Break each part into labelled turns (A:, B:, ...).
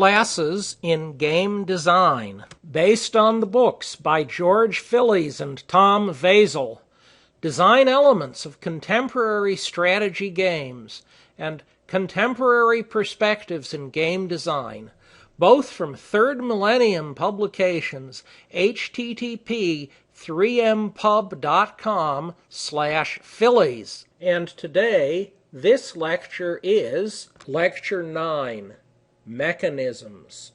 A: Classes in Game Design, based on the books by George Phillies and Tom Vasel, Design Elements of Contemporary Strategy Games, and Contemporary Perspectives in Game Design, both from Third Millennium Publications, http://3mpub.com/Phillies. And today, this lecture is Lecture 9. Mechanisms.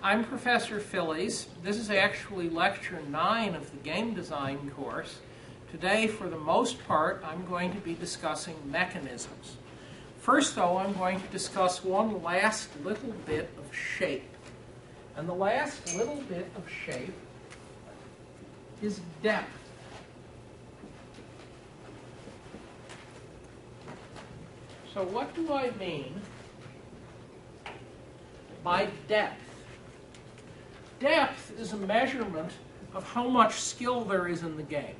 A: I'm Professor Phillies. This is actually Lecture 9 of the Game Design course. Today, for the most part, I'm going to be discussing mechanisms. First, though, I'm going to discuss one last little bit of shape. And the last little bit of shape is depth. So what do I mean by depth? Depth is a measurement of how much skill there is in the game.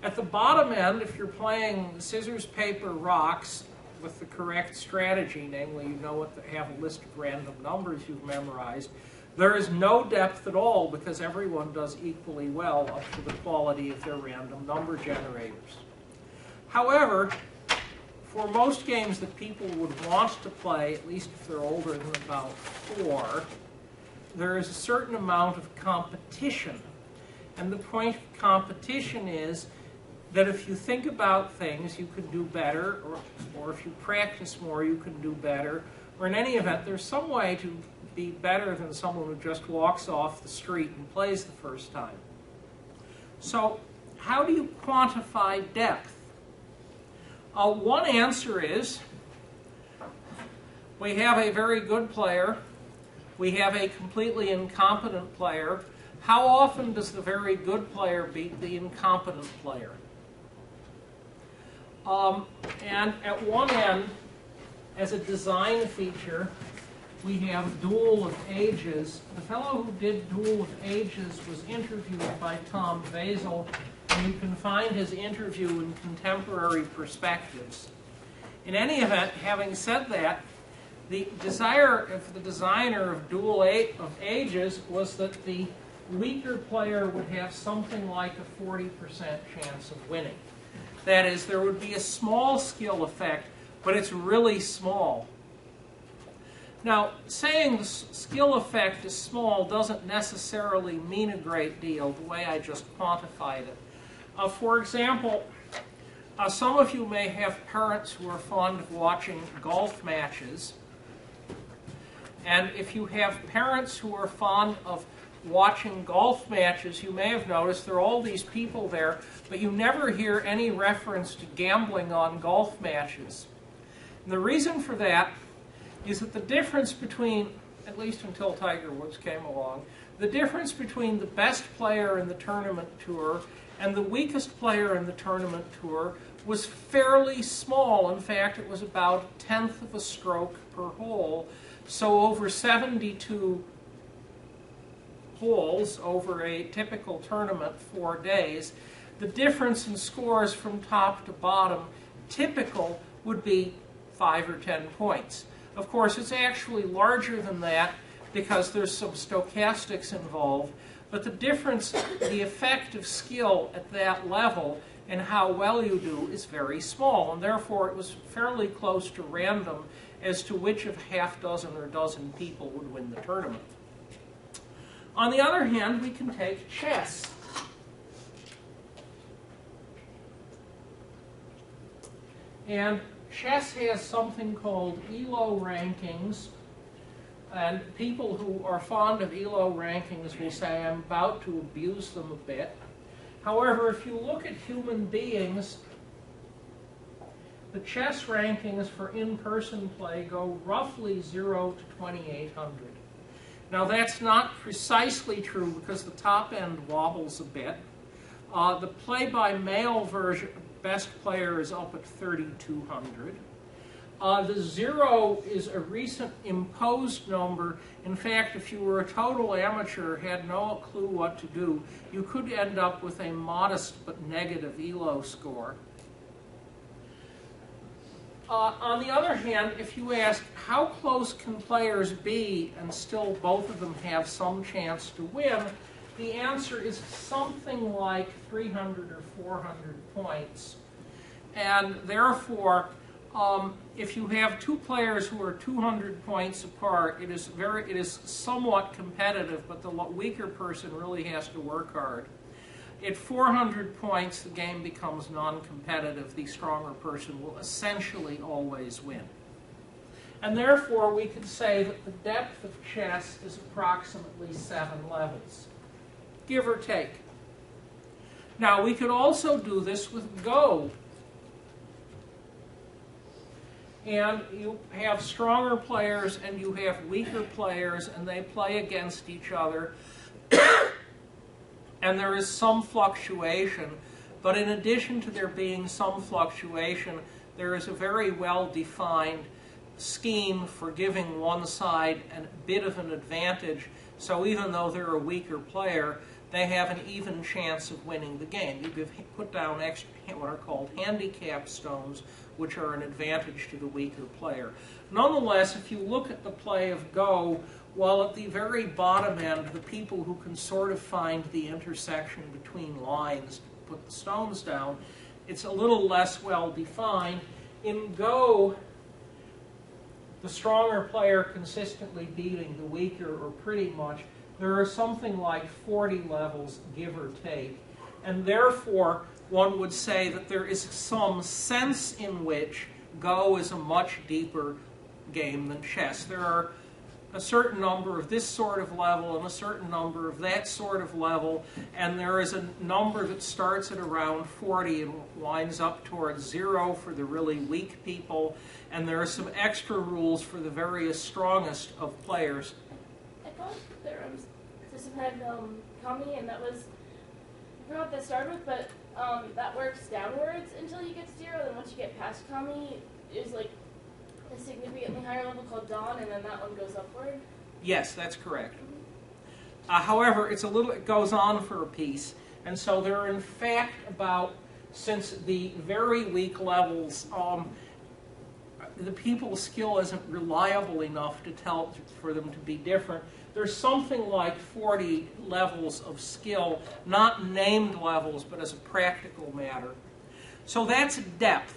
A: At the bottom end, if you're playing scissors, paper, rocks with the correct strategy, namely you know what have a list of random numbers you've memorized, there is no depth at all because everyone does equally well up to the quality of their random number generators. However, for most games that people would want to play, at least if they're older than about 4, there is a certain amount of competition. And the point of competition is that if you think about things, you can do better, or if you practice more, you can do better. Or in any event, there's some way to be better than someone who just walks off the street and plays the first time. So how do you quantify depth? One answer is we have a very good player, we have a completely incompetent player. How often does the very good player beat the incompetent player? And at one end, as a design feature, we have Duel of Ages. The fellow who did Duel of Ages was interviewed by Tom Vasel, and you can find his interview in Contemporary Perspectives. In any event, having said that, the desire of the designer of Duel of Ages was that the weaker player would have something like a 40% chance of winning. That is, there would be a small skill effect, but it's really small. Now, saying the skill effect is small doesn't necessarily mean a great deal, the way I just quantified it. For example, some of you may have parents who are fond of watching golf matches. And if you have parents who are fond of watching golf matches, you may have noticed there are all these people there, but you never hear any reference to gambling on golf matches. And the reason for that is that the difference between, at least until Tiger Woods came along, the difference between the best player in the tournament tour and the weakest player in the tournament tour was fairly small. In fact, it was about a tenth of a stroke per hole. So over 72 holes over a typical tournament, 4 days, the difference in scores from top to bottom, typical, would be 5 or 10 points. Of course, it's actually larger than that because there's some stochastics involved, but the difference, the effect of skill at that level and how well you do is very small, and therefore it was fairly close to random as to which of half dozen or dozen people would win the tournament. On the other hand, we can take chess. And chess has something called ELO rankings, and people who are fond of ELO rankings will say I'm about to abuse them a bit. However, if you look at human beings, the chess rankings for in-person play go roughly 0 to 2,800. Now that's not precisely true because the top end wobbles a bit. The play-by-mail version, best player is up at 3,200. The 0 is a recent imposed number. In fact, if you were a total amateur, had no clue what to do, you could end up with a modest but negative ELO score. On the other hand, if you ask how close can players be and still both of them have some chance to win, the answer is something like 300 or 400 points. And therefore, if you have two players who are 200 points apart, it is somewhat competitive, but the weaker person really has to work hard. At 400 points, the game becomes non-competitive. The stronger person will essentially always win. And therefore, we could say that the depth of chess is approximately 7 levels, give or take. Now, we could also do this with Go. And you have stronger players and you have weaker players, and they play against each other. And there is some fluctuation, but in addition to there being some fluctuation, there is a very well-defined scheme for giving one side a bit of an advantage, so even though they're a weaker player, they have an even chance of winning the game. You put down extra, what are called handicap stones, which are an advantage to the weaker player. Nonetheless, if you look at the play of Go, while at the very bottom end, the people who can sort of find the intersection between lines to put the stones down, it's a little less well defined. In Go, the stronger player consistently beating the weaker, or pretty much, there are something like 40 levels, give or take. And therefore, one would say that there is some sense in which Go is a much deeper game than chess. There are a certain number of this sort of level and a certain number of that sort of level, and there is a number that starts at around 40 and winds up towards 0 for the really weak people, and there are some extra rules for the various strongest of players.
B: I thought there was system had Kami, and that was, I forgot what that started with, but that works downwards until you get to 0, then once you get past Kami, there's like a significantly higher level called Dawn, and then that one goes upward?
A: Yes, that's correct. However, it goes on for a piece, and so there are in fact about, since the very weak levels, the people's skill isn't reliable enough to tell for them to be different. There's something like 40 levels of skill, not named levels, but as a practical matter. So that's depth.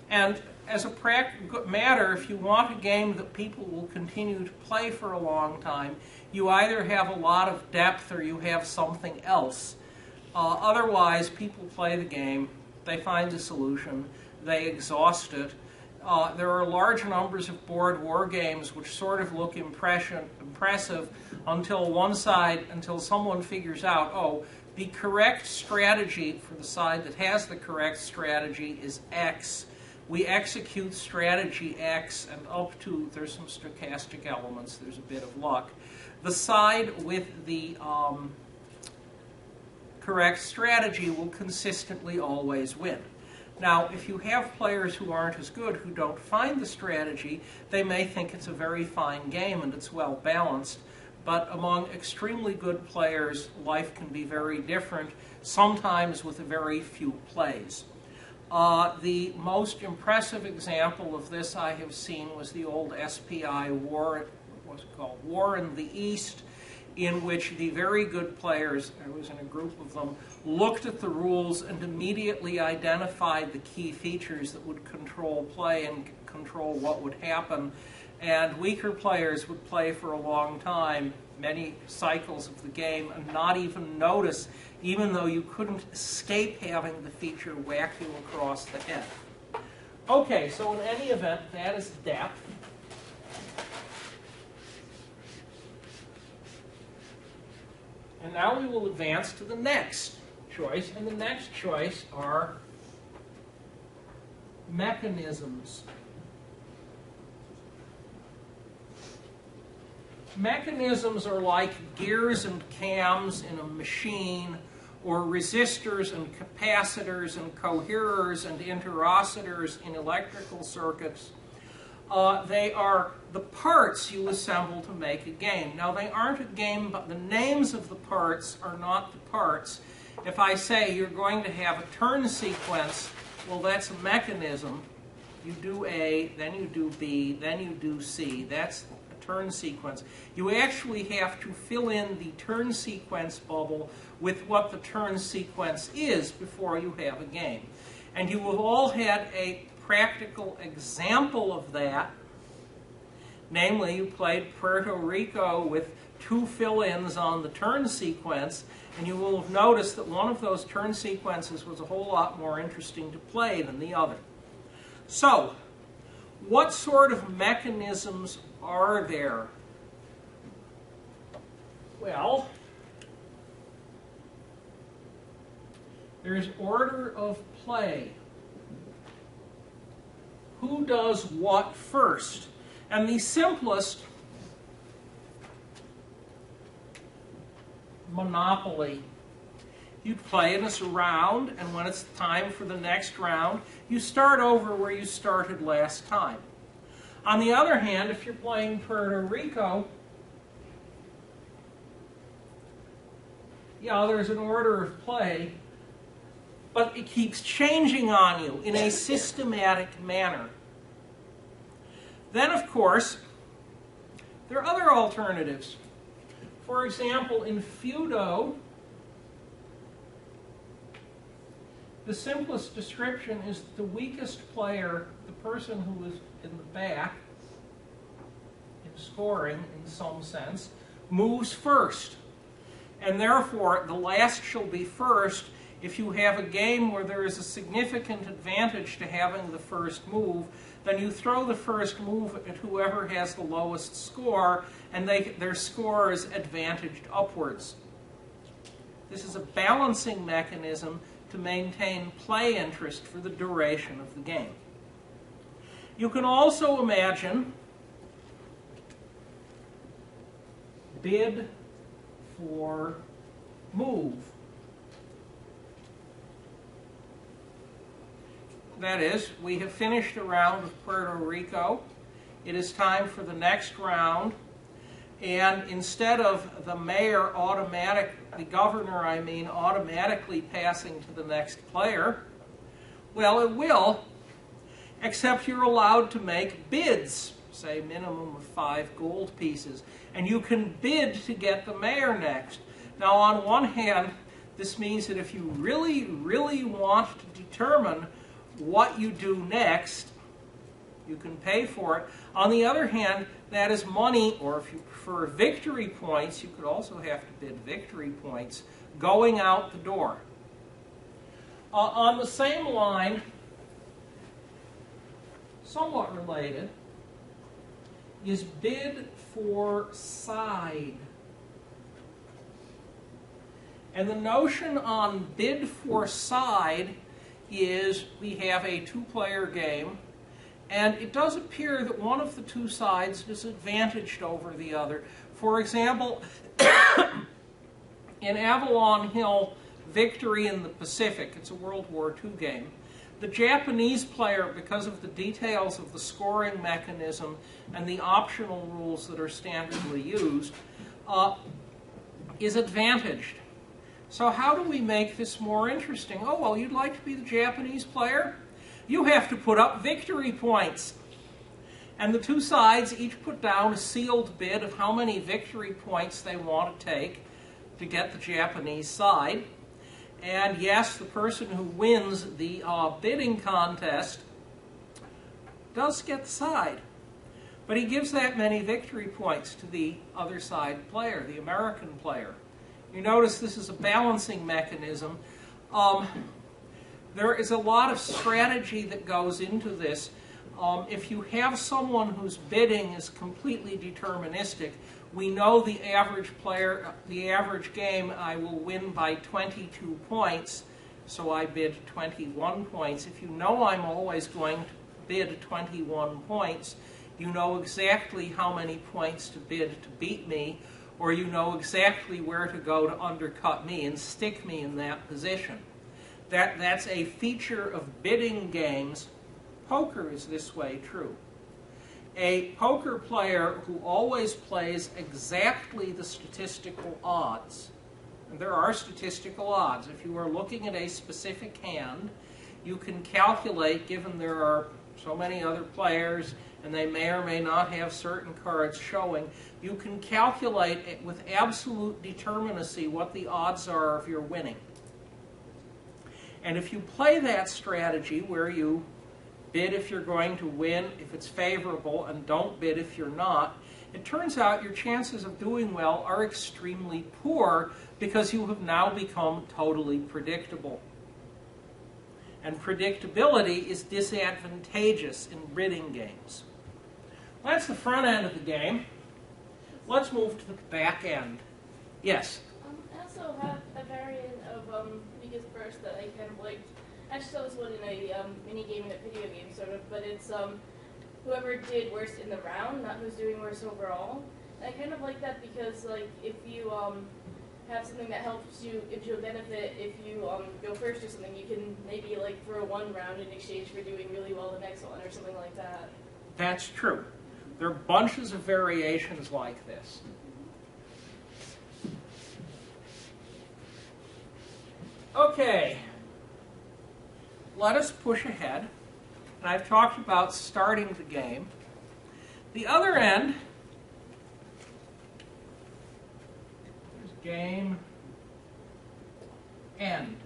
A: And as a practical matter, if you want a game that people will continue to play for a long time, you either have a lot of depth or you have something else. Otherwise, people play the game, they find a solution, they exhaust it. There are large numbers of board war games which sort of look impressive until someone figures out, oh, the correct strategy for the side that has the correct strategy is X. We execute strategy X, and up to, there's some stochastic elements, there's a bit of luck. The side with the correct strategy will consistently always win. Now, if you have players who aren't as good, who don't find the strategy, they may think it's a very fine game and it's well balanced. But among extremely good players, life can be very different, sometimes with a very few plays. The most impressive example of this I have seen was the old SPI war, what was it called, War in the East, in which the very good players, I was in a group of them, looked at the rules and immediately identified the key features that would control play and control what would happen. And weaker players would play for a long time, many cycles of the game, and not even notice, even though you couldn't escape having the feature whack you across the head. Okay, so in any event, that is depth. And now we will advance to the next choice, and the next choice are mechanisms. Mechanisms are like gears and cams in a machine, or resistors and capacitors and coherers and interocitors in electrical circuits. They are the parts you assemble to make a game. Now, they aren't a game, but the names of the parts are not the parts. If I say you're going to have a turn sequence, well, that's a mechanism. You do A, then you do B, then you do C. That's a turn sequence. You actually have to fill in the turn sequence bubble with what the turn sequence is before you have a game. And you have all had a practical example of that. Namely, you played Puerto Rico with 2 fill-ins on the turn sequence, and you will have noticed that one of those turn sequences was a whole lot more interesting to play than the other. So, what sort of mechanisms are there? Well, there's order of play. Who does what first? And the simplest, Monopoly. You play in this round, and when it's time for the next round, you start over where you started last time. On the other hand, if you're playing Puerto Rico, yeah, there's an order of play, but it keeps changing on you in a systematic manner. Then, of course, there are other alternatives. For example, in Feudo, the simplest description is the weakest player, the person who is in the back, in scoring in some sense, moves first. And therefore, the last shall be first if you have a game where there is a significant advantage to having the first move. Then you throw the first move at whoever has the lowest score, and their score is advantaged upwards. This is a balancing mechanism to maintain play interest for the duration of the game. You can also imagine bid for move. That is, we have finished a round of Puerto Rico. It is time for the next round. And instead of the mayor the governor, automatically passing to the next player, well, it will, except you're allowed to make bids, say minimum of 5 gold pieces. And you can bid to get the mayor next. Now, on one hand, this means that if you really, really want to determine what you do next, you can pay for it. On the other hand, that is money, or if you prefer victory points, you could also have to bid victory points, going out the door. On the same line, somewhat related, is bid for side. And the notion on bid for side is we have a 2-player game, and it does appear that one of the 2 sides is advantaged over the other. For example, in Avalon Hill, Victory in the Pacific, it's a World War II game, the Japanese player, because of the details of the scoring mechanism and the optional rules that are standardly used, is advantaged. So how do we make this more interesting? Oh, well, you'd like to be the Japanese player? You have to put up victory points. And the 2 sides each put down a sealed bid of how many victory points they want to take to get the Japanese side. And yes, the person who wins the bidding contest does get the side. But he gives that many victory points to the other side player, the American player. You notice this is a balancing mechanism. There is a lot of strategy that goes into this. If you have someone whose bidding is completely deterministic, we know the average player, the average game, I will win by 22 points, so I bid 21 points. If you know I'm always going to bid 21 points, you know exactly how many points to bid to beat me, or you know exactly where to go to undercut me and stick me in that position. That's a feature of bidding games. Poker is this way true. A poker player who always plays exactly the statistical odds, and there are statistical odds. If you are looking at a specific hand, you can calculate, given there are so many other players, and they may or may not have certain cards showing, you can calculate it with absolute determinacy what the odds are of your winning. And if you play that strategy where you bid if you're going to win, if it's favorable, and don't bid if you're not, it turns out your chances of doing well are extremely poor because you have now become totally predictable. And predictability is disadvantageous in bidding games. Well, that's the front end of the game. Let's move to the back end. Yes?
B: I also have a variant of Weakest Burst that I kind of liked. I actually saw this one in a mini game in a video game, sort of, but it's whoever did worst in the round, not who's doing worse overall. And I kind of like that because, like, if you have something that helps you, if you'll benefit, if you go first or something, you can maybe, like, throw one round in exchange for doing really well the next one or something like that.
A: That's true. There are bunches of variations like this. Okay. Let us push ahead. And I've talked about starting the game. The other end is game end.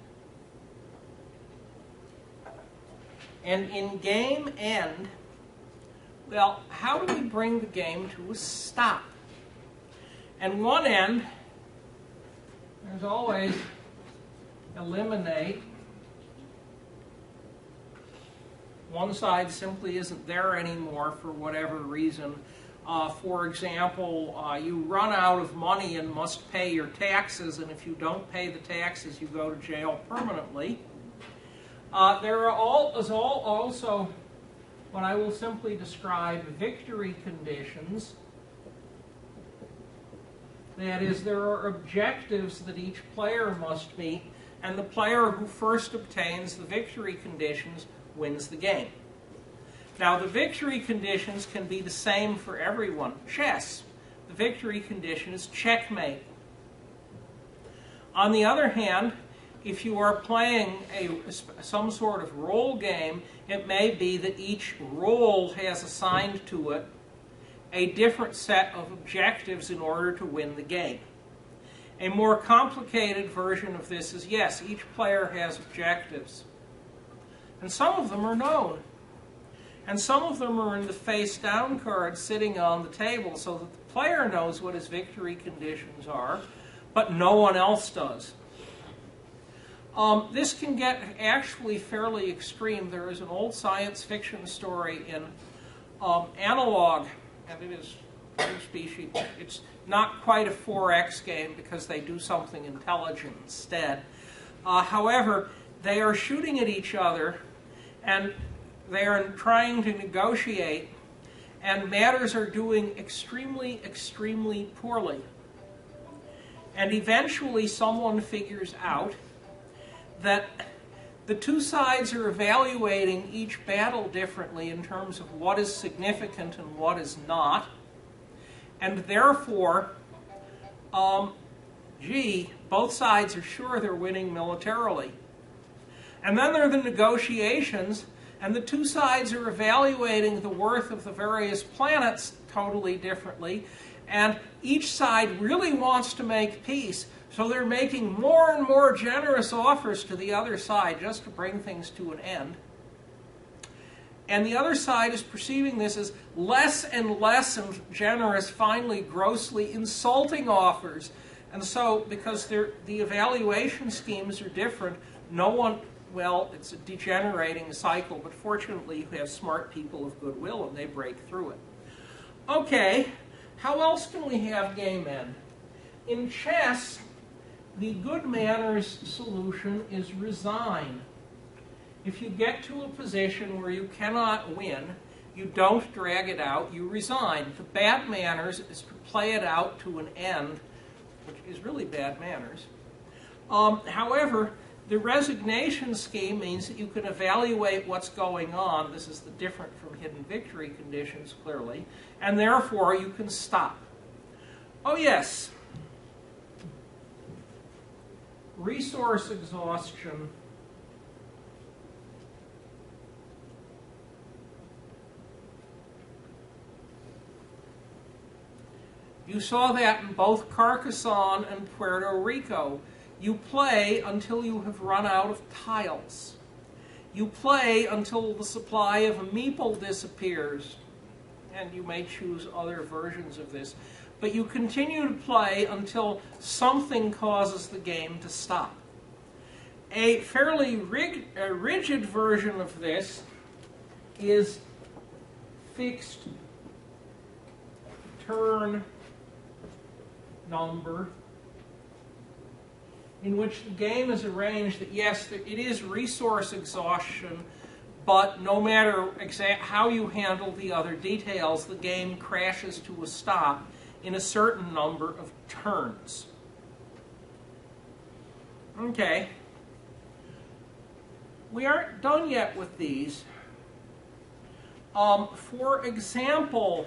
A: And in game end, well, how do we bring the game to a stop? And one end, there's always eliminate. One side simply isn't there anymore for whatever reason. For example, you run out of money and must pay your taxes, and if you don't pay the taxes, you go to jail permanently. There are also what I will simply describe victory conditions. That is, there are objectives that each player must meet, and the player who first obtains the victory conditions wins the game. Now, the victory conditions can be the same for everyone. Chess, the victory condition is checkmate. On the other hand, if you are playing some sort of role game, it may be that each role has assigned to it a different set of objectives in order to win the game. A more complicated version of this is, yes, each player has objectives. And some of them are known. And some of them are in the face-down card sitting on the table so that the player knows what his victory conditions are, but no one else does. This can get actually fairly extreme. There is an old science fiction story in Analog, and it is a species. It's not quite a 4X game because they do something intelligent instead. However, they are shooting at each other, and they are trying to negotiate, and matters are doing extremely, extremely poorly. And eventually someone figures out that the two sides are evaluating each battle differently in terms of what is significant and what is not. And therefore, both sides are sure they're winning militarily. And then there are the negotiations, and the two sides are evaluating the worth of the various planets totally differently, and each side really wants to make peace, so they're making more and more generous offers to the other side just to bring things to an end. And the other side is perceiving this as less and less generous, finally grossly insulting offers. And so, because the evaluation schemes are different, no one, well, it's a degenerating cycle, but fortunately you have smart people of goodwill and they break through it. Okay, how else can we have game end? In chess, the good manners solution is resign. If you get to a position where you cannot win, you don't drag it out, you resign. The bad manners is to play it out to an end, which is really bad manners. However, the resignation scheme means that you can evaluate what's going on. This is the different from hidden victory conditions, clearly. And therefore, you can stop. Oh, yes. Resource exhaustion You saw that in both Carcassonne and Puerto Rico. You play until you have run out of tiles. You play until the supply of a meeple disappears. And you may choose other versions of this. But you continue to play until something causes the game to stop. A fairly rigid version of this is fixed turn number, in which the game is arranged that, yes, it is resource exhaustion, but no matter how you handle the other details, the game crashes to a stop in a certain number of turns. Okay. We aren't done yet with these. For example,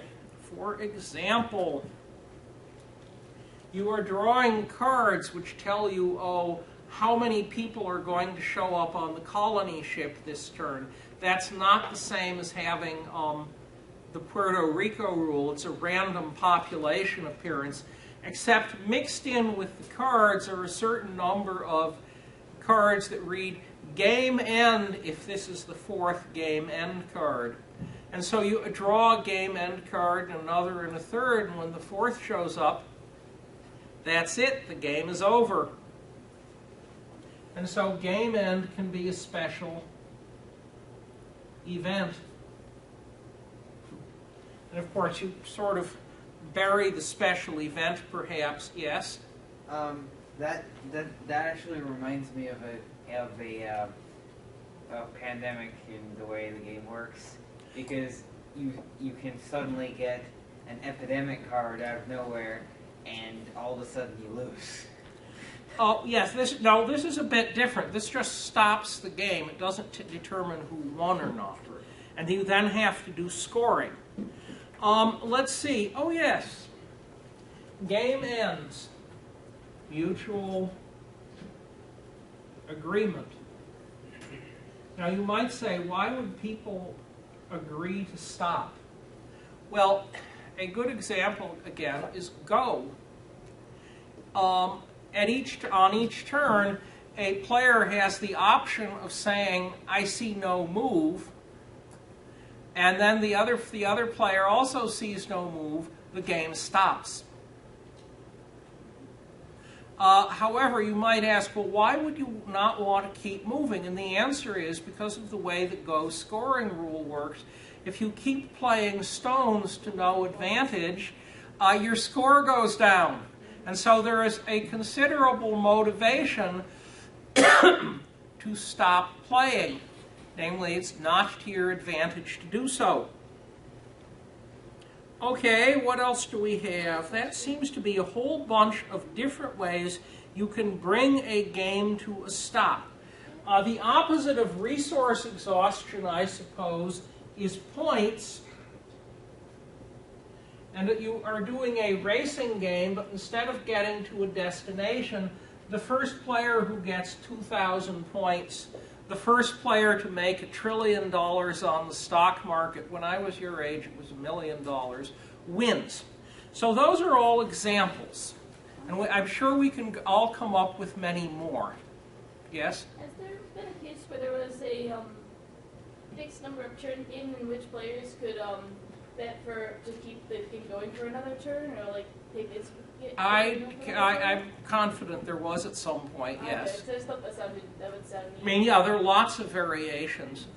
A: you are drawing cards which tell you, how many people are going to show up on the colony ship this turn. That's not the same as having the Puerto Rico rule. It's a random population appearance, except mixed in with the cards are a certain number of cards that read game end if this is the fourth game end card. And so you draw a game end card, and another, and a third, and when the fourth shows up, that's it, the game is over. And so game end can be a special event. And of course, you sort of bury the special event, perhaps, yes?
C: That actually reminds me of a pandemic in the way the game works, because you can suddenly get an epidemic card out of nowhere, and all of a sudden you lose.
A: Oh, yes. This is a bit different. This just stops the game. It doesn't determine who won or not. And you then have to do scoring. Let's see. Oh, yes. Game ends. Mutual agreement. Now, you might say, why would people agree to stop? Well, a good example, again, is Go. On each turn, a player has the option of saying, I see no move, and then the other player also sees no move, the game stops. However, you might ask, well, why would you not want to keep moving? And the answer is because of the way the Go scoring rule works. If you keep playing stones to no advantage, your score goes down. And so there is a considerable motivation to stop playing. Namely, it's not to your advantage to do so. Okay, what else do we have? That seems to be a whole bunch of different ways you can bring a game to a stop. The opposite of resource exhaustion, I suppose, is points. And that you are doing a racing game, but instead of getting to a destination, the first player who gets 2,000 points, the first player to make $1 trillion on the stock market, when I was your age it was $1 million, wins. So those are all examples. And I'm sure we can all come up with many more. Yes?
B: Has there been a case where there was a fixed number of turn in which players could bet to keep the game going for another turn, or like take this?
A: I'm confident there was at some point, yes.
B: Okay, so I just thought that would sound neat.
A: I mean, yeah, there are lots of variations.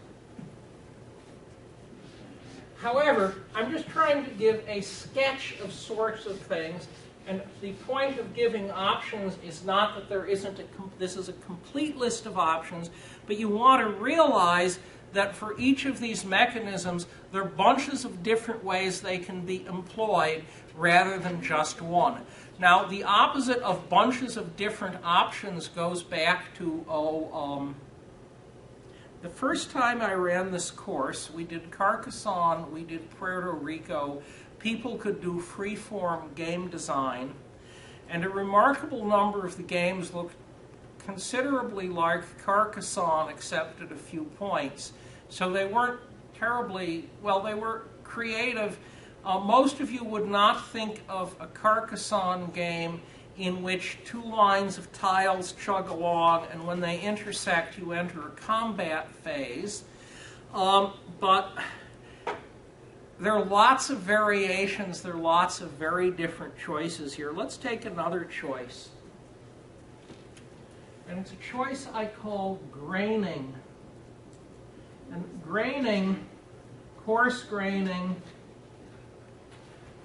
A: However, I'm just trying to give a sketch of sorts of things, and the point of giving options is not that there isn't this is a complete list of options, but you want to realize that for each of these mechanisms, there are bunches of different ways they can be employed rather than just one. Now, the opposite of bunches of different options goes back to, the first time I ran this course, we did Carcassonne, we did Puerto Rico. People could do free-form game design, and a remarkable number of the games looked considerably like Carcassonne, except at a few points. So they weren't terribly, well, they were creative Most of you would not think of a Carcassonne game in which two lines of tiles chug along, and when they intersect, you enter a combat phase. But there are lots of variations. There are lots of very different choices here. Let's take another choice. And it's a choice I call graining. And graining, coarse graining,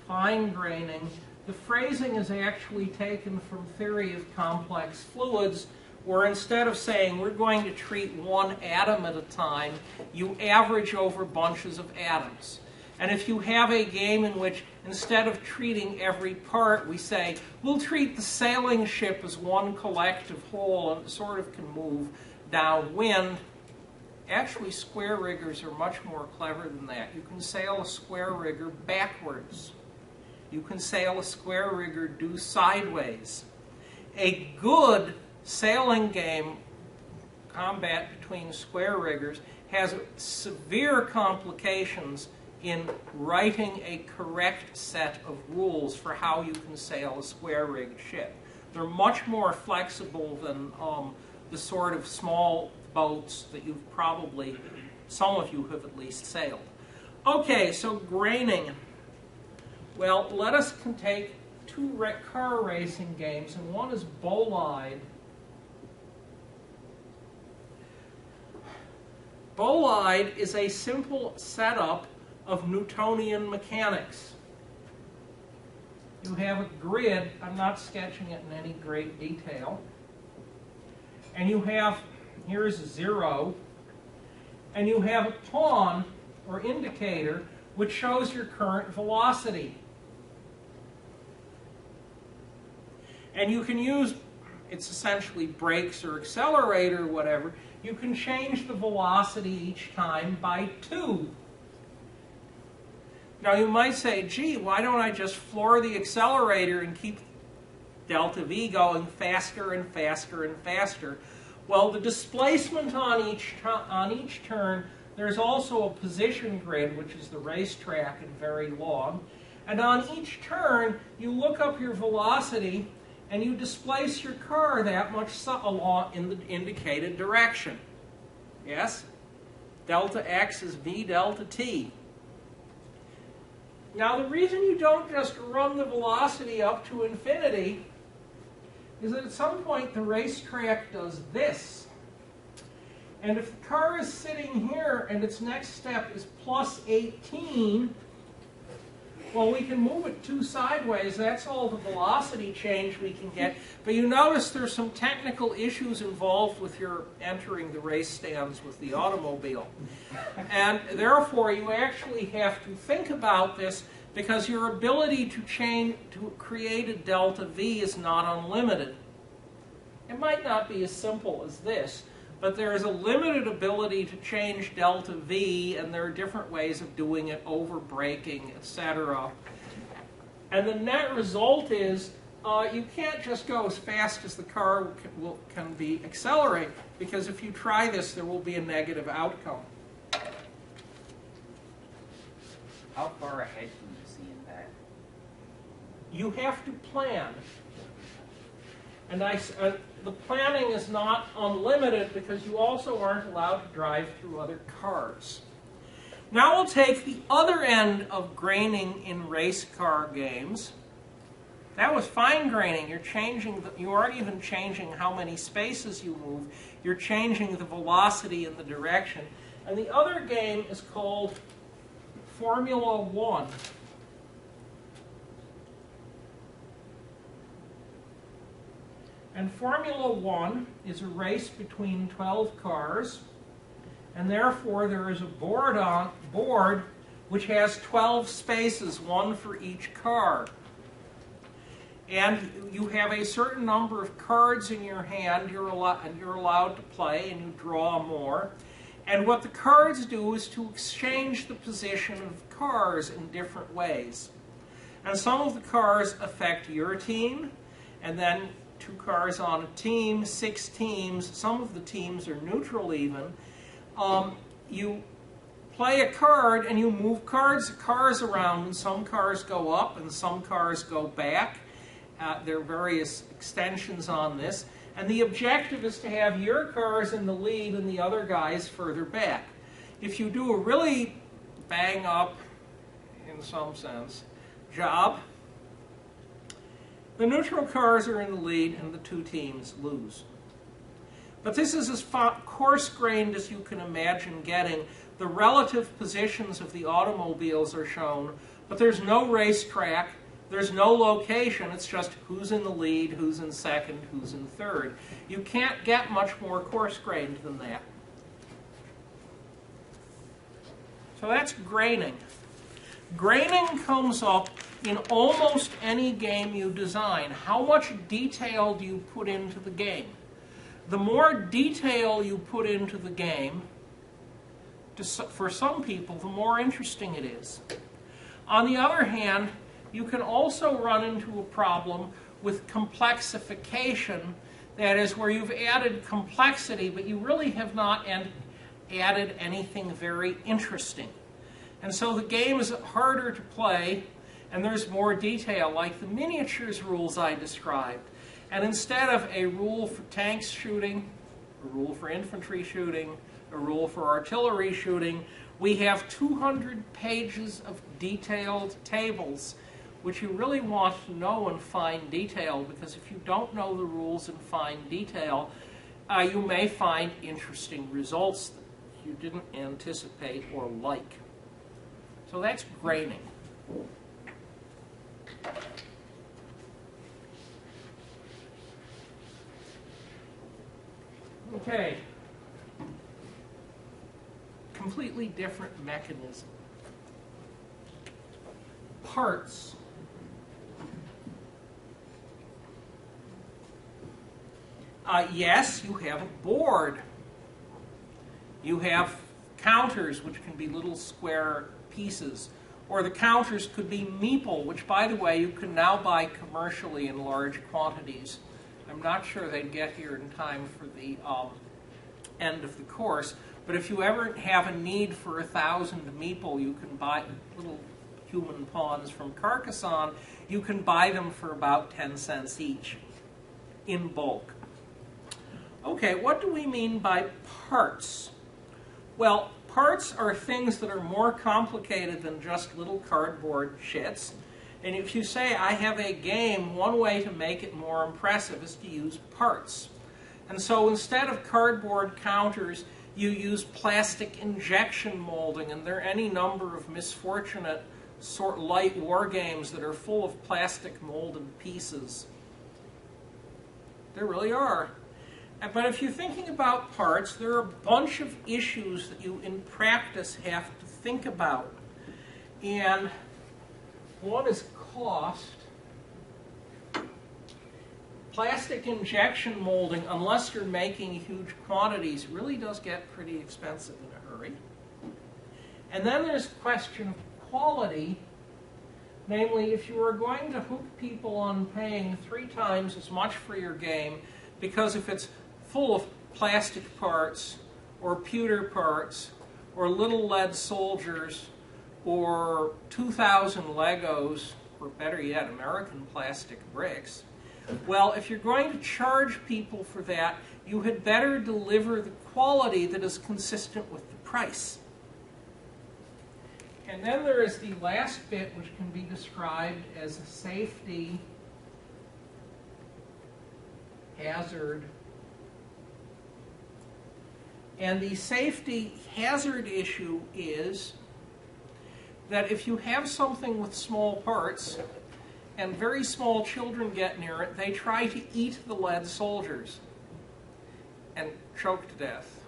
A: fine graining, the phrasing is actually taken from theory of complex fluids, where instead of saying we're going to treat one atom at a time, you average over bunches of atoms. And if you have a game in which instead of treating every part, we say, we'll treat the sailing ship as one collective whole and it sort of can move downwind. Actually, square riggers are much more clever than that. You can sail a square rigger backwards. You can sail a square rigger due sideways. A good sailing game, combat between square riggers, has severe complications in writing a correct set of rules for how you can sail a square-rigged ship. They're much more flexible than the sort of small boats that you've probably, some of you have at least sailed. Okay, so graining. Well, let us take two car racing games, and one is Bolide. Bolide is a simple setup of Newtonian mechanics. You have a grid. I'm not sketching it in any great detail. And you have, here's a 0, and you have a pawn or indicator which shows your current velocity. And you can use, it's essentially brakes or accelerator or whatever, you can change the velocity each time by 2. Now you might say, gee, why don't I just floor the accelerator and keep delta V going faster and faster and faster? Well, the displacement on each turn, there's also a position grid, which is the racetrack and very long. And on each turn, you look up your velocity and you displace your car that much along in the indicated direction. Yes? Delta X is V delta T. Now, the reason you don't just run the velocity up to infinity is that at some point the racetrack does this. And if the car is sitting here and its next step is plus 18, well, we can move it 2 sideways. That's all the velocity change we can get. But you notice there's some technical issues involved with your entering the race stands with the automobile. And therefore, you actually have to think about this because your ability to create a delta V is not unlimited. It might not be as simple as this, but there is a limited ability to change delta V, and there are different ways of doing it, over braking, etc. And the net result is you can't just go as fast as the car can be accelerate, because if you try this, there will be a negative outcome.
C: How far ahead can you see in that?
A: You have to plan. And the planning is not unlimited because you also aren't allowed to drive through other cars. Now we'll take the other end of graining in race car games. That was fine graining. You aren't even changing how many spaces you move. You're changing the velocity and the direction. And the other game is called Formula One. And Formula One is a race between 12 cars, and therefore there is a board which has 12 spaces, one for each car. And you have a certain number of cards in your hand you're allowed to play, and you draw more. And what the cards do is to exchange the position of cars in different ways. And some of the cars affect your team, and then 2 cars on a team, 6 teams. Some of the teams are neutral even. You play a card and you move cars around, and some cars go up and some cars go back. There are various extensions on this. And the objective is to have your cars in the lead and the other guys further back. If you do a really bang up, in some sense, job, the neutral cars are in the lead and the two teams lose. But this is as coarse-grained as you can imagine getting. The relative positions of the automobiles are shown, but there's no racetrack, there's no location, it's just who's in the lead, who's in second, who's in third. You can't get much more coarse-grained than that. So that's graining. Graining comes up in almost any game you design. How much detail do you put into the game? The more detail you put into the game, for some people, the more interesting it is. On the other hand, you can also run into a problem with complexification, that is, where you've added complexity, but you really have not added anything very interesting. And so the game is harder to play, and there's more detail, like the miniatures rules I described. And instead of a rule for tanks shooting, a rule for infantry shooting, a rule for artillery shooting, we have 200 pages of detailed tables, which you really want to know in fine detail, because if you don't know the rules in fine detail, you may find interesting results that you didn't anticipate or like. So that's graining. Okay. Completely different mechanism. Parts. Yes, you have a board. You have counters, which can be little square pieces. Or the counters could be meeple, which, by the way, you can now buy commercially in large quantities. I'm not sure they'd get here in time for the end of the course. But if you ever have a need for 1,000 meeple, you can buy little human pawns from Carcassonne. You can buy them for about 10 cents each in bulk. Okay, what do we mean by parts? Well, parts are things that are more complicated than just little cardboard shits. And if you say, I have a game, one way to make it more impressive is to use parts. And so instead of cardboard counters, you use plastic injection molding, and there are any number of misfortunate light war games that are full of plastic molded pieces. There really are. But if you're thinking about parts, there are a bunch of issues that you in practice have to think about. And one is cost. Plastic injection molding, unless you're making huge quantities, really does get pretty expensive in a hurry. And then there's the question of quality. Namely, if you are going to hook people on paying 3 times as much for your game, because if it's full of plastic parts, or pewter parts, or little lead soldiers, or 2,000 Legos, or better yet, American plastic bricks, well, if you're going to charge people for that, you had better deliver the quality that is consistent with the price. And then there is the last bit, which can be described as a safety hazard. And the safety hazard issue is that if you have something with small parts, and very small children get near it, they try to eat the lead soldiers and choke to death.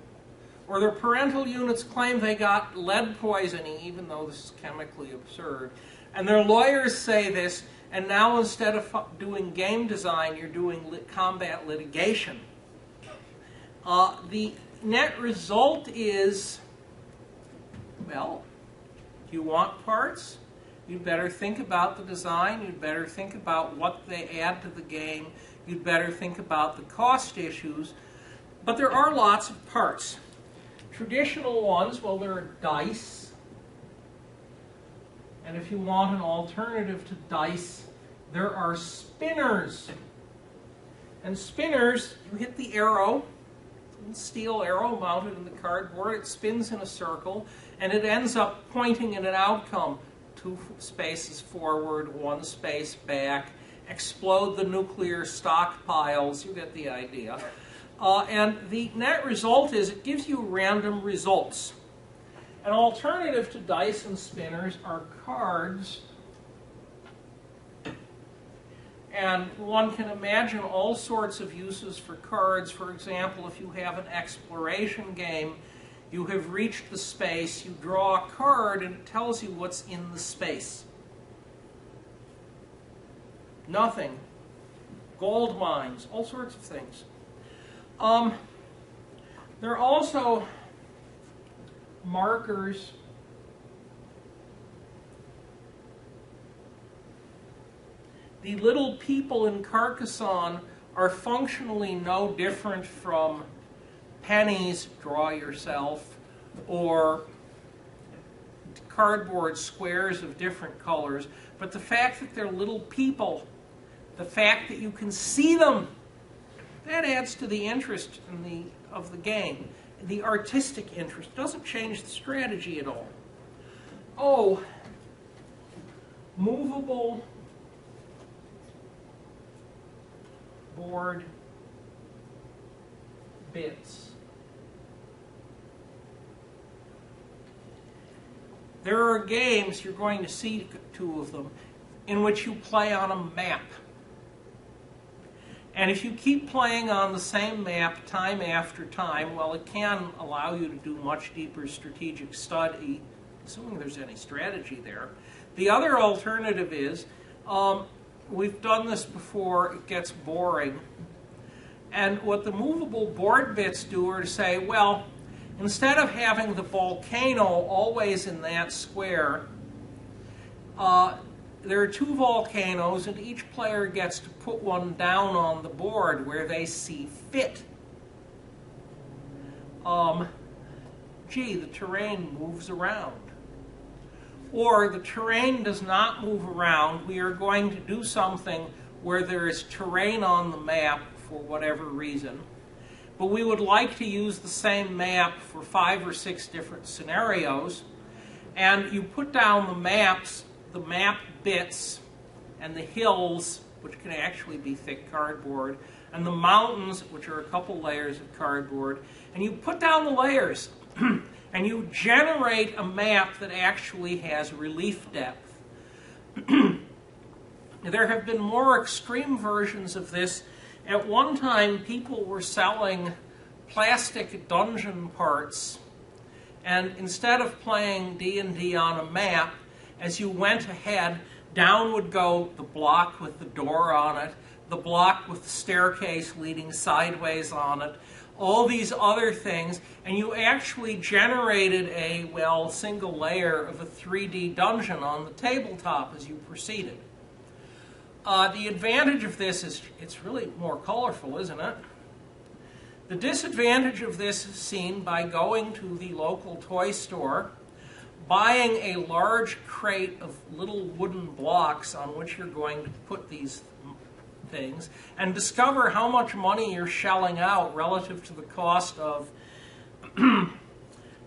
A: Or their parental units claim they got lead poisoning, even though this is chemically absurd. And their lawyers say this, and now instead of doing game design, you're doing combat litigation. The net result is, well, do you want parts? You'd better think about the design. You'd better think about what they add to the game. You'd better think about the cost issues. But there are lots of parts. Traditional ones, well, there are dice. And if you want an alternative to dice, there are spinners. And spinners, you hit the arrow, a steel arrow mounted in the cardboard, it spins in a circle, and it ends up pointing in an outcome. 2 spaces forward, 1 space back, explode the nuclear stockpiles, you get the idea. And the net result is it gives you random results. An alternative to dice and spinners are cards. And one can imagine all sorts of uses for cards. For example, if you have an exploration game, you have reached the space, you draw a card, and it tells you what's in the space. Nothing. Gold mines, all sorts of things. There are also markers. The little people in Carcassonne are functionally no different from pennies, draw yourself, or cardboard squares of different colors. But the fact that they're little people, the fact that you can see them, that adds to the interest of the game. The artistic interest doesn't change the strategy at all. Oh, movable board bits. There are games, you're going to see 2 of them, in which you play on a map. And if you keep playing on the same map time after time, well, it can allow you to do much deeper strategic study, assuming there's any strategy there. The other alternative is, we've done this before, it gets boring. And what the movable board bits do are to say, well, instead of having the volcano always in that square, there are 2 volcanoes, and each player gets to put one down on the board where they see fit. Gee, the terrain moves around. Or the terrain does not move around. We are going to do something where there is terrain on the map for whatever reason. But we would like to use the same map for 5 or 6 different scenarios. And you put down the maps, the map bits, and the hills, which can actually be thick cardboard, and the mountains, which are a couple layers of cardboard, and you put down the layers, and you generate a map that actually has relief depth. There have been more extreme versions of this. At one time, people were selling plastic dungeon parts, and instead of playing D&D on a map, as you went ahead, down would go the block with the door on it, the block with the staircase leading sideways on it, all these other things, and you actually generated a, well, single layer of a 3D dungeon on the tabletop as you proceeded. The advantage of this is it's really more colorful, isn't it? The disadvantage of this is seen by going to the local toy store, buying a large crate of little wooden blocks on which you're going to put these things, and discover how much money you're shelling out relative to the cost of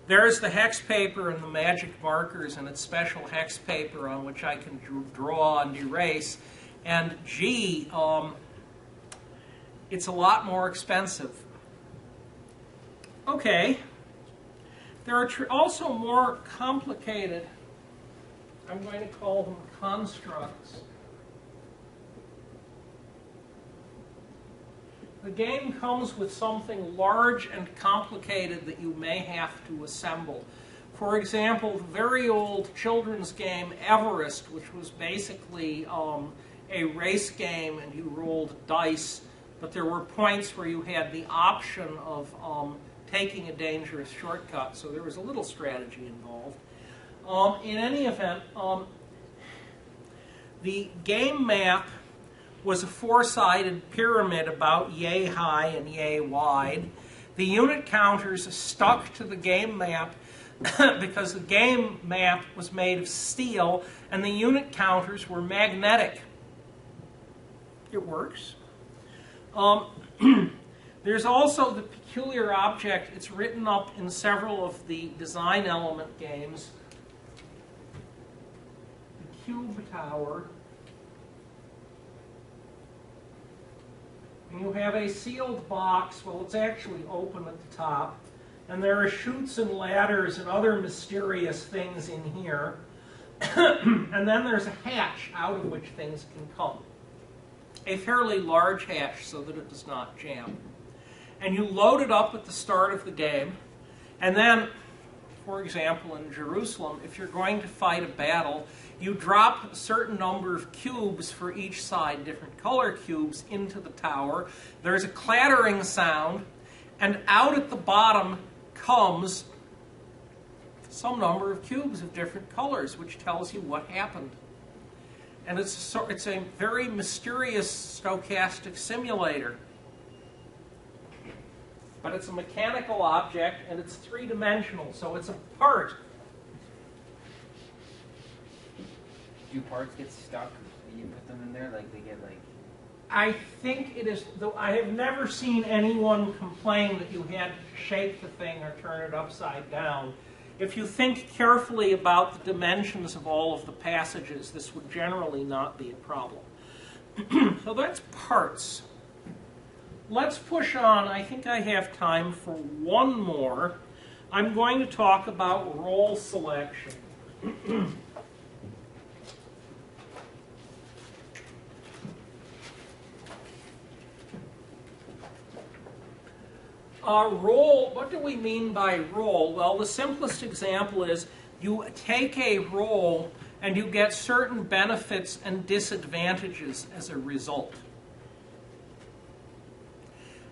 A: there's the hex paper and the magic markers and its special hex paper on which I can draw and erase, and gee, it's a lot more expensive. Okay. There are also more complicated, I'm going to call them constructs. The game comes with something large and complicated that you may have to assemble. For example, the very old children's game Everest, which was basically a race game and you rolled dice, but there were points where you had the option of taking a dangerous shortcut, so there was a little strategy involved. In any event, the game map was a 4-sided pyramid about yay high and yay wide. The unit counters stuck to the game map because the game map was made of steel and the unit counters were magnetic. It works. There's also the peculiar object. It's written up in several of the design element games. The cube tower. And you have a sealed box. Well, it's actually open at the top. And there are chutes and ladders and other mysterious things in here. And then there's a hatch out of which things can come. A fairly large hatch so that it does not jam. And you load it up at the start of the game. And then, for example, in Jerusalem, if you're going to fight a battle, you drop a certain number of cubes for each side, different color cubes, into the tower. There's a clattering sound, and out at the bottom comes some number of cubes of different colors, which tells you what happened. And it's a very mysterious stochastic simulator. But it's a mechanical object, and it's three-dimensional, so it's a part.
C: Do parts get stuck when you put them in there? Like they get like...
A: I think it is, though I have never seen anyone complain that you had to shake the thing or turn it upside down. If you think carefully about the dimensions of all of the passages, this would generally not be a problem. So that's parts. Let's push on. I think I have time for one more. I'm going to talk about role selection. Role, what do we mean by role? Well, the simplest example is you take a role and you get certain benefits and disadvantages as a result.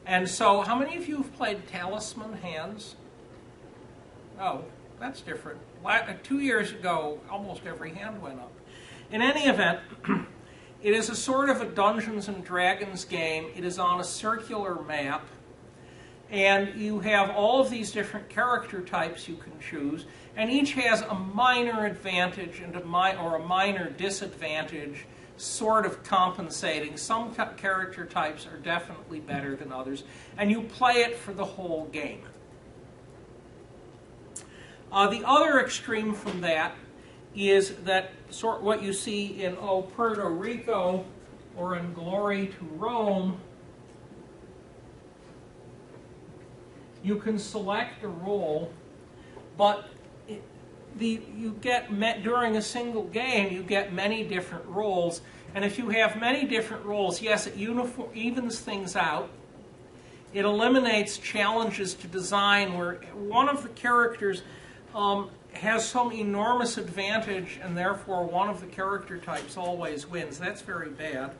A: And so, how many of you have played Talisman Hands? Oh, that's different. 2 years ago, almost every hand went up. In any event, it is a sort of a Dungeons and Dragons game. It is on a circular map. And you have all of these different character types you can choose, and each has a minor advantage and a minor disadvantage, sort of compensating. Some character types are definitely better than others, and you play it for the whole game. The other extreme from that is that what you see in Puerto Rico or in Glory to Rome. You can select a role, but during a single game, you get many different roles. And if you have many different roles, yes, it evens things out. It eliminates challenges to design where one of the characters has some enormous advantage, and therefore one of the character types always wins. That's very bad.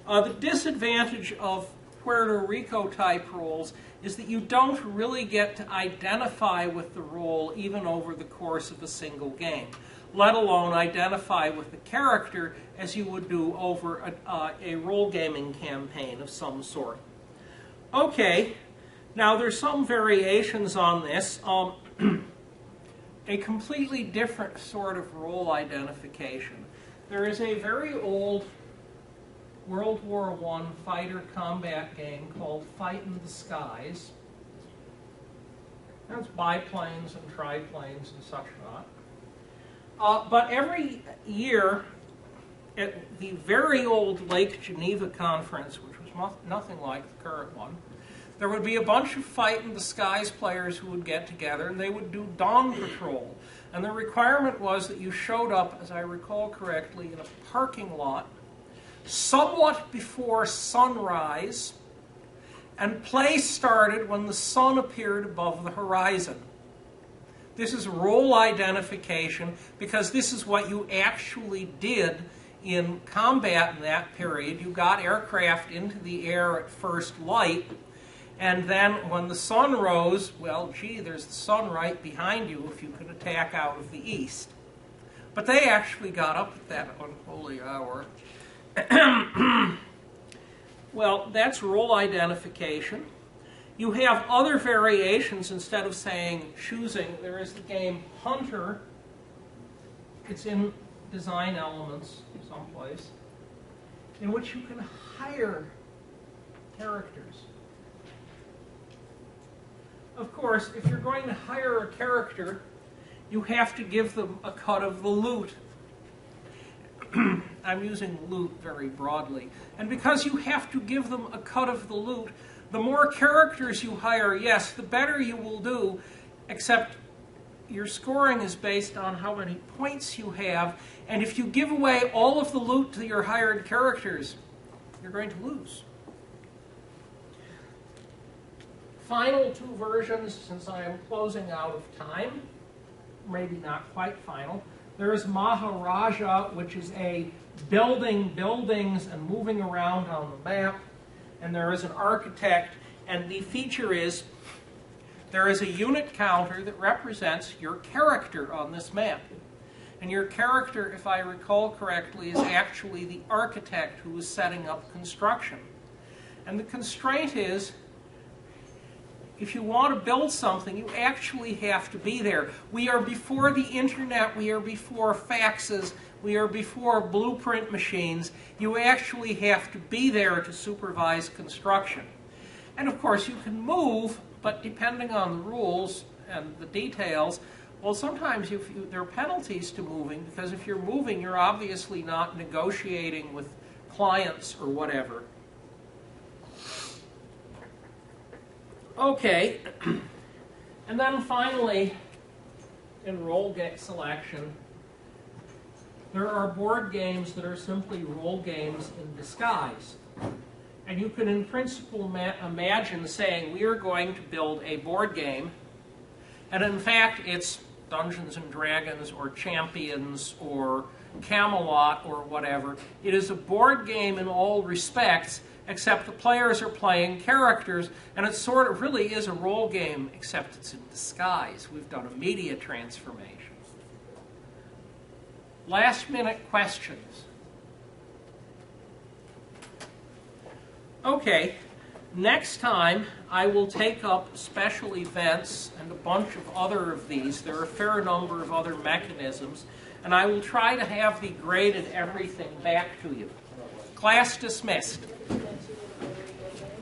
A: The disadvantage of Puerto Rico type roles is that you don't really get to identify with the role even over the course of a single game, let alone identify with the character as you would do over a role gaming campaign of some sort. Okay, now there's some variations on this. A completely different sort of role identification. There is a very old World War I fighter combat game called Fight in the Skies. There's biplanes and triplanes and such not. But every year at the very old Lake Geneva Conference, which was nothing like the current one, there would be a bunch of Fight in the Skies players who would get together, and they would do dawn patrol. And the requirement was that you showed up, as I recall correctly, in a parking lot somewhat before sunrise, and play started when the sun appeared above the horizon. This is role identification because this is what you actually did in combat in that period. You got aircraft into the air at first light, and then when the sun rose, well, gee, there's the sun right behind you if you could attack out of the east. But they actually got up at that unholy hour. Well, that's role identification. You have other variations instead of saying choosing. There is the game Hunter. It's in Design Elements someplace, in which you can hire characters. Of course, if you're going to hire a character, you have to give them a cut of the loot. I'm using loot very broadly. And because you have to give them a cut of the loot, the more characters you hire, yes, the better you will do, except your scoring is based on how many points you have, and if you give away all of the loot to your hired characters, you're going to lose. Final two versions, since I am closing out of time, maybe not quite final. There is Maharaja, which is a building buildings and moving around on the map. And there is an architect, and the feature is there is a unit counter that represents your character on this map. And your character, if I recall correctly, is actually the architect who is setting up construction. And the constraint is, if you want to build something, you actually have to be there. We are before the internet, we are before faxes, we are before blueprint machines. You actually have to be there to supervise construction. And of course you can move, but depending on the rules and the details, well, sometimes there are penalties to moving, because if you're moving, you're obviously not negotiating with clients or whatever. Okay, and then finally, in role selection, there are board games that are simply role games in disguise. And you can, in principle, imagine saying, we are going to build a board game, and in fact, it's Dungeons and Dragons or Champions or Camelot or whatever. It is a board game in all respects, except the players are playing characters, and it sort of really is a role game, except it's in disguise. We've done a media transformation. Last minute questions. Okay, next time I will take up special events and a bunch of other of these. There are a fair number of other mechanisms, and I will try to have the graded everything back to you. Class dismissed.